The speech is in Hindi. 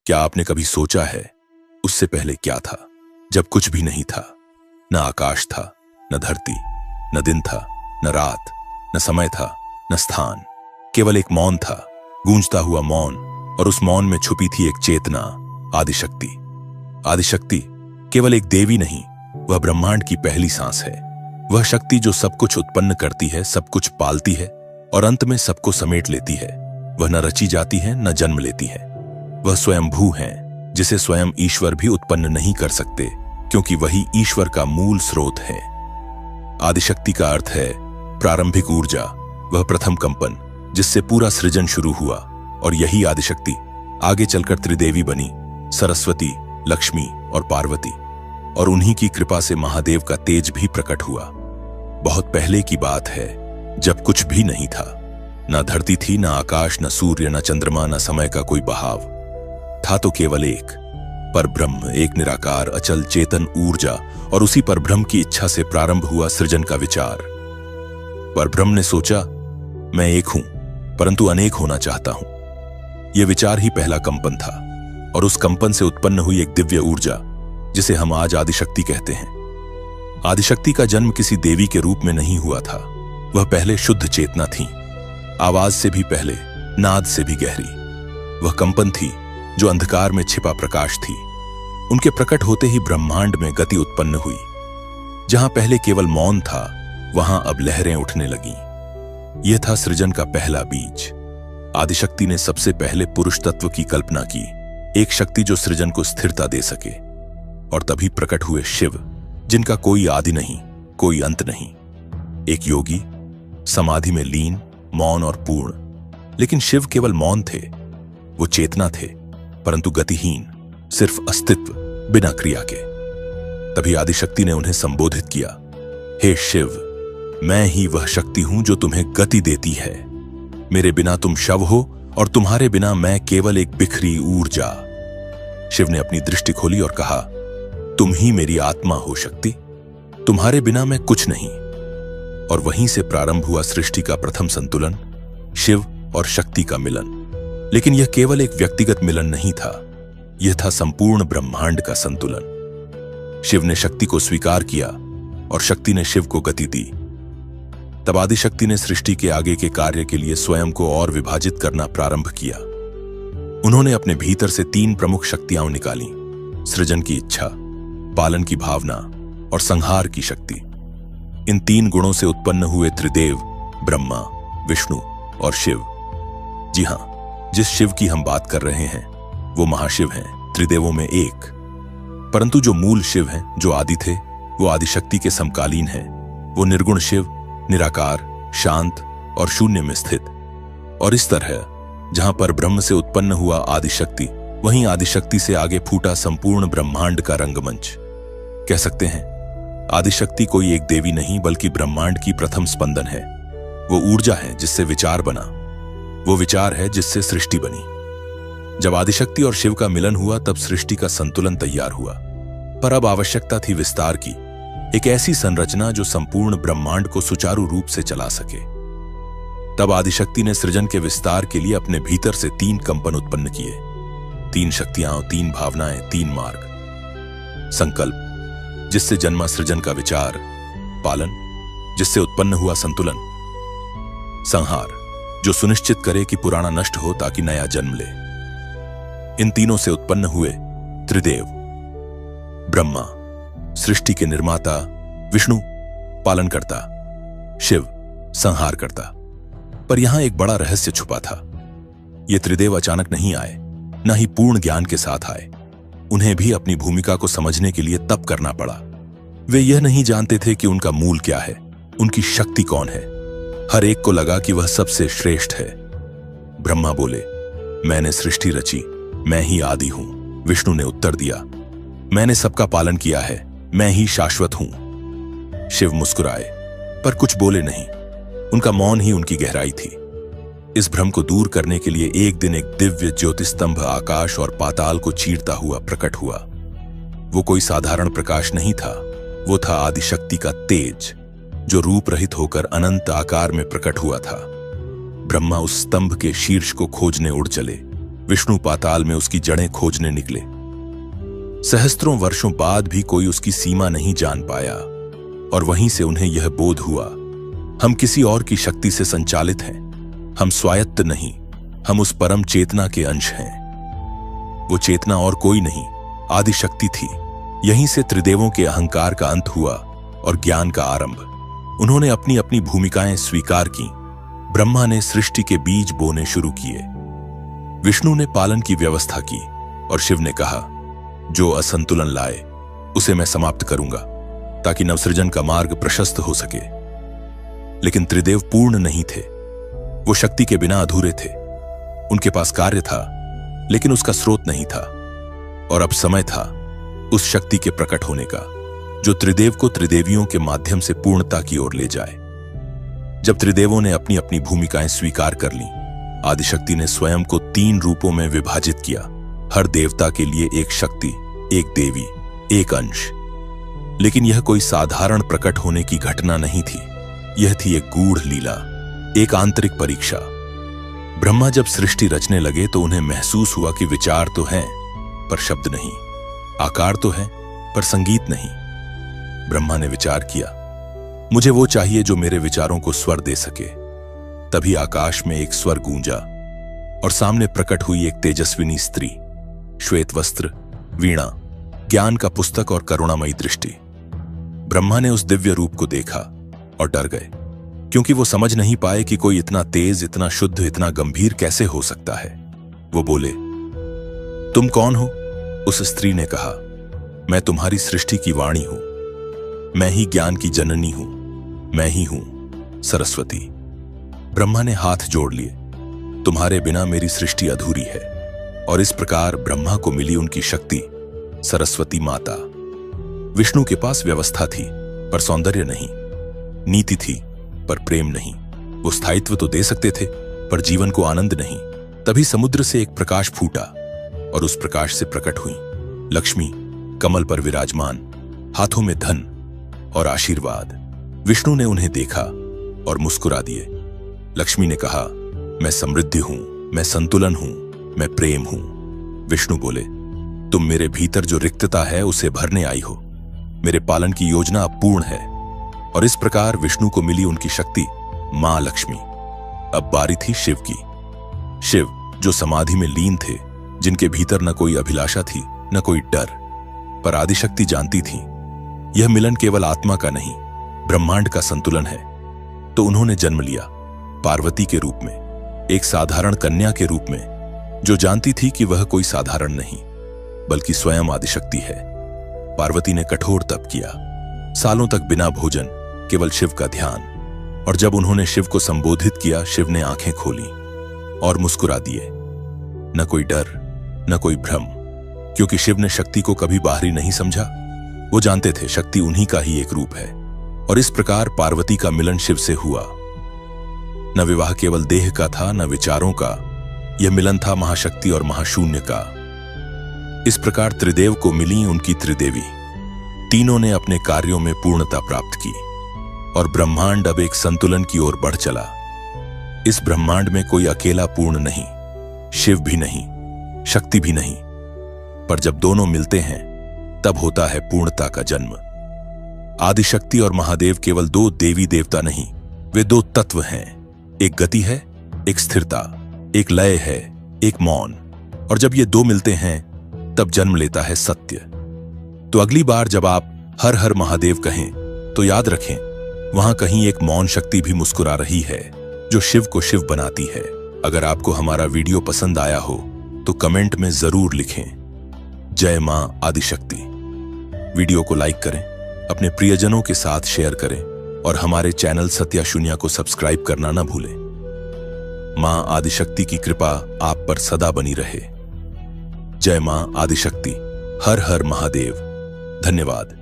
क्या आपने कभी सोचा है उससे पहले क्या था, जब कुछ भी नहीं था? न आकाश था, न धरती, न दिन था, न रात, न समय था, न स्थान। केवल एक मौन था, गूंजता हुआ मौन, और उस मौन में छुपी थी एक चेतना, आदिशक्ति। आदिशक्ति केवल एक देवी नहीं, वह ब्रह्मांड की पहली सांस है। वह शक्ति जो सब कुछ उत्पन्न करती है, सब कुछ पालती है और अंत में सबको समेट लेती है। वह न रची जाती है, न जन्म लेती है। वह स्वयंभू है, जिसे स्वयं ईश्वर भी उत्पन्न नहीं कर सकते, क्योंकि वही ईश्वर का मूल स्रोत है। आदिशक्ति का अर्थ है प्रारंभिक ऊर्जा, वह प्रथम कंपन जिससे पूरा सृजन शुरू हुआ। और यही आदिशक्ति आगे चलकर त्रिदेवी बनी, सरस्वती, लक्ष्मी और पार्वती। और उन्हीं की कृपा से महादेव का तेज भी प्रकट हुआ। बहुत पहले की बात है, जब कुछ भी नहीं था। न धरती थी, न आकाश, न सूर्य, न चंद्रमा, न समय का कोई बहाव। था तो केवल एक परब्रह्म, एक निराकार अचल चेतन ऊर्जा। और उसी परब्रह्म की इच्छा से प्रारंभ हुआ सृजन का विचार। परब्रह्म ने सोचा, मैं एक हूं परंतु अनेक होना चाहता हूं। यह विचार ही पहला कंपन था, और उस कंपन से उत्पन्न हुई एक दिव्य ऊर्जा, जिसे हम आज आदिशक्ति कहते हैं। आदिशक्ति का जन्म किसी देवी के रूप में नहीं हुआ था। वह पहले शुद्ध चेतना थी, आवाज से भी पहले, नाद से भी गहरी। वह कंपन थी जो अंधकार में छिपा प्रकाश थी। उनके प्रकट होते ही ब्रह्मांड में गति उत्पन्न हुई। जहां पहले केवल मौन था, वहां अब लहरें उठने लगीं। यह था सृजन का पहला बीज। आदिशक्ति ने सबसे पहले पुरुष तत्व की कल्पना की, एक शक्ति जो सृजन को स्थिरता दे सके। और तभी प्रकट हुए शिव, जिनका कोई आदि नहीं, कोई अंत नहीं। एक योगी, समाधि में लीन, मौन और पूर्ण। लेकिन शिव केवल मौन थे, वो चेतना थे, परंतु गतिहीन, सिर्फ अस्तित्व, बिना क्रिया के। तभी आदिशक्ति ने उन्हें संबोधित किया, हे शिव, मैं ही वह शक्ति हूं जो तुम्हें गति देती है। मेरे बिना तुम शव हो, और तुम्हारे बिना मैं केवल एक बिखरी ऊर्जा। शिव ने अपनी दृष्टि खोली और कहा, तुम ही मेरी आत्मा हो शक्ति, तुम्हारे बिना मैं कुछ नहीं। और वहीं से प्रारंभ हुआ सृष्टि का प्रथम संतुलन, शिव और शक्ति का मिलन। लेकिन यह केवल एक व्यक्तिगत मिलन नहीं था, यह था संपूर्ण ब्रह्मांड का संतुलन। शिव ने शक्ति को स्वीकार किया और शक्ति ने शिव को गति दी। तब आदिशक्ति ने सृष्टि के आगे के कार्य के लिए स्वयं को और विभाजित करना प्रारंभ किया। उन्होंने अपने भीतर से 3 प्रमुख शक्तियां निकाली, सृजन की इच्छा, पालन की भावना और संहार की शक्ति। इन 3 गुणों से उत्पन्न हुए त्रिदेव ब्रह्मा, विष्णु और शिव। जी हां, जिस शिव की हम बात कर रहे हैं वो महाशिव हैं, त्रिदेवों में एक। परंतु जो मूल शिव हैं, जो आदि थे, वो आदिशक्ति के समकालीन हैं। वो निर्गुण शिव, निराकार, शांत और शून्य में स्थित। और इस तरह जहां पर ब्रह्म से उत्पन्न हुआ आदिशक्ति, वहीं आदिशक्ति से आगे फूटा संपूर्ण ब्रह्मांड का रंगमंच। कह सकते हैं आदिशक्ति कोई एक देवी नहीं, बल्कि ब्रह्मांड की प्रथम स्पंदन है। वो ऊर्जा है जिससे विचार बना, वो विचार है जिससे सृष्टि बनी। जब आदिशक्ति और शिव का मिलन हुआ, तब सृष्टि का संतुलन तैयार हुआ। पर अब आवश्यकता थी विस्तार की, एक ऐसी संरचना जो संपूर्ण ब्रह्मांड को सुचारू रूप से चला सके। तब आदिशक्ति ने सृजन के विस्तार के लिए अपने भीतर से 3 कंपन उत्पन्न किए, 3 शक्तियां, 3 भावनाएं, 3 मार्ग। संकल्प, जिससे जन्मा सृजन का विचार, पालन, जिससे उत्पन्न हुआ संतुलन, संहार, जो सुनिश्चित करे कि पुराना नष्ट हो ताकि नया जन्म ले। इन तीनों से उत्पन्न हुए त्रिदेव, ब्रह्मा सृष्टि के निर्माता, विष्णु पालनकर्ता, शिव संहार करता। पर यहां एक बड़ा रहस्य छुपा था। ये त्रिदेव अचानक नहीं आए, न ही पूर्ण ज्ञान के साथ आए। उन्हें भी अपनी भूमिका को समझने के लिए तप करना पड़ा। वे यह नहीं जानते थे कि उनका मूल क्या है, उनकी शक्ति कौन है। हर एक को लगा कि वह सबसे श्रेष्ठ है। ब्रह्मा बोले, मैंने सृष्टि रची, मैं ही आदि हूं। विष्णु ने उत्तर दिया, मैंने सबका पालन किया है, मैं ही शाश्वत हूं। शिव मुस्कुराए, पर कुछ बोले नहीं। उनका मौन ही उनकी गहराई थी। इस भ्रम को दूर करने के लिए एक दिन एक दिव्य ज्योतिस्तंभ आकाश और पाताल को चीरता हुआ प्रकट हुआ। वो कोई साधारण प्रकाश नहीं था, वो था आदिशक्ति का तेज, जो रूप रहित होकर अनंत आकार में प्रकट हुआ था। ब्रह्मा उस स्तंभ के शीर्ष को खोजने उड़ चले। विष्णु पाताल में उसकी जड़ें खोजने निकले। सहस्त्रों वर्षों बाद भी कोई उसकी सीमा नहीं जान पाया, और वहीं से उन्हें यह बोध हुआ, हम किसी और की शक्ति से संचालित हैं। हम स्वायत्त नहीं, हम उस परम चेतना के अंश हैं। वो चेतना और कोई नहीं, आदि शक्ति थी। यहीं से त्रिदेवों के अहंकार का अंत हुआ और ज्ञान का आरंभ। उन्होंने अपनी अपनी भूमिकाएं स्वीकार की। ब्रह्मा ने सृष्टि के बीज बोने शुरू किए, विष्णु ने पालन की व्यवस्था की, और शिव ने कहा, जो असंतुलन लाए उसे मैं समाप्त करूंगा, ताकि नवसृजन का मार्ग प्रशस्त हो सके। लेकिन त्रिदेव पूर्ण नहीं थे। वो शक्ति के बिना अधूरे थे। उनके पास कार्य था, लेकिन उसका स्रोत नहीं था। और अब समय था उस शक्ति के प्रकट होने का, जो त्रिदेव को त्रिदेवियों के माध्यम से पूर्णता की ओर ले जाए। जब त्रिदेवों ने अपनी अपनी भूमिकाएं स्वीकार कर लीं, आदिशक्ति ने स्वयं को 3 रूपों में विभाजित किया। हर देवता के लिए एक शक्ति, एक देवी, एक अंश। लेकिन यह कोई साधारण प्रकट होने की घटना नहीं थी। यह थी एक गूढ़ लीला, एक आंतरिक परीक्षा। ब्रह्मा जब सृष्टि रचने लगे तो उन्हें महसूस हुआ कि विचार तो हैं, पर शब्द नहीं, आकार तो है, पर संगीत नहीं। ब्रह्मा ने विचार किया, मुझे वो चाहिए जो मेरे विचारों को स्वर दे सके। तभी आकाश में एक स्वर गूंजा, और सामने प्रकट हुई एक तेजस्विनी स्त्री, श्वेत वस्त्र, वीणा, ज्ञान का पुस्तक और करुणामयी दृष्टि। ब्रह्मा ने उस दिव्य रूप को देखा और डर गए, क्योंकि वो समझ नहीं पाए कि कोई इतना तेज, इतना शुद्ध, इतना गंभीर कैसे हो सकता है। वो बोले, तुम कौन हो? उस स्त्री ने कहा, मैं तुम्हारी सृष्टि की वाणी हूं। मैं ही ज्ञान की जननी हूं। मैं ही हूं सरस्वती। ब्रह्मा ने हाथ जोड़ लिए, तुम्हारे बिना मेरी सृष्टि अधूरी है। और इस प्रकार ब्रह्मा को मिली उनकी शक्ति, सरस्वती माता। विष्णु के पास व्यवस्था थी, पर सौंदर्य नहीं, नीति थी, पर प्रेम नहीं। वो स्थायित्व तो दे सकते थे, पर जीवन को आनंद नहीं। तभी समुद्र से एक प्रकाश फूटा, और उस प्रकाश से प्रकट हुई लक्ष्मी, कमल पर विराजमान, हाथों में धन और आशीर्वाद। विष्णु ने उन्हें देखा और मुस्कुरा दिए। लक्ष्मी ने कहा, मैं समृद्धि हूं, मैं संतुलन हूं, मैं प्रेम हूं। विष्णु बोले, तुम मेरे भीतर जो रिक्तता है उसे भरने आई हो। मेरे पालन की योजना अब पूर्ण है। और इस प्रकार विष्णु को मिली उनकी शक्ति, मां लक्ष्मी। अब बारी थी शिव की। शिव जो समाधि में लीन थे, जिनके भीतर न कोई अभिलाषा थी, न कोई डर, पर आदिशक्ति जानती थी यह मिलन केवल आत्मा का नहीं, ब्रह्मांड का संतुलन है। तो उन्होंने जन्म लिया पार्वती के रूप में, एक साधारण कन्या के रूप में, जो जानती थी कि वह कोई साधारण नहीं, बल्कि स्वयं आदिशक्ति है। पार्वती ने कठोर तप किया, सालों तक बिना भोजन, केवल शिव का ध्यान। और जब उन्होंने शिव को संबोधित किया, शिव ने आंखें खोली और मुस्कुरा दिए। न कोई डर, न कोई भ्रम, क्योंकि शिव ने शक्ति को कभी बाहरी नहीं समझा। वो जानते थे शक्ति उन्हीं का ही एक रूप है। और इस प्रकार पार्वती का मिलन शिव से हुआ। न विवाह केवल देह का था, न विचारों का। यह मिलन था महाशक्ति और महाशून्य का। इस प्रकार त्रिदेव को मिली उनकी त्रिदेवी। तीनों ने अपने कार्यों में पूर्णता प्राप्त की, और ब्रह्मांड अब एक संतुलन की ओर बढ़ चला। इस ब्रह्मांड में कोई अकेला पूर्ण नहीं, शिव भी नहीं, शक्ति भी नहीं, पर जब दोनों मिलते हैं तब होता है पूर्णता का जन्म। आदिशक्ति और महादेव केवल 2 देवी देवता नहीं, वे 2 तत्व हैं। एक गति है, एक स्थिरता, एक लय है, एक मौन। और जब ये 2 मिलते हैं तब जन्म लेता है सत्य। तो अगली बार जब आप हर हर महादेव कहें तो याद रखें, वहां कहीं एक मौन शक्ति भी मुस्कुरा रही है, जो शिव को शिव बनाती है। अगर आपको हमारा वीडियो पसंद आया हो तो कमेंट में जरूर लिखें, जय मां आदिशक्ति। वीडियो को लाइक करें, अपने प्रियजनों के साथ शेयर करें, और हमारे चैनल सत्या शून्य को सब्सक्राइब करना न भूलें। मां आदिशक्ति की कृपा आप पर सदा बनी रहे। जय मां आदिशक्ति। हर हर महादेव। धन्यवाद।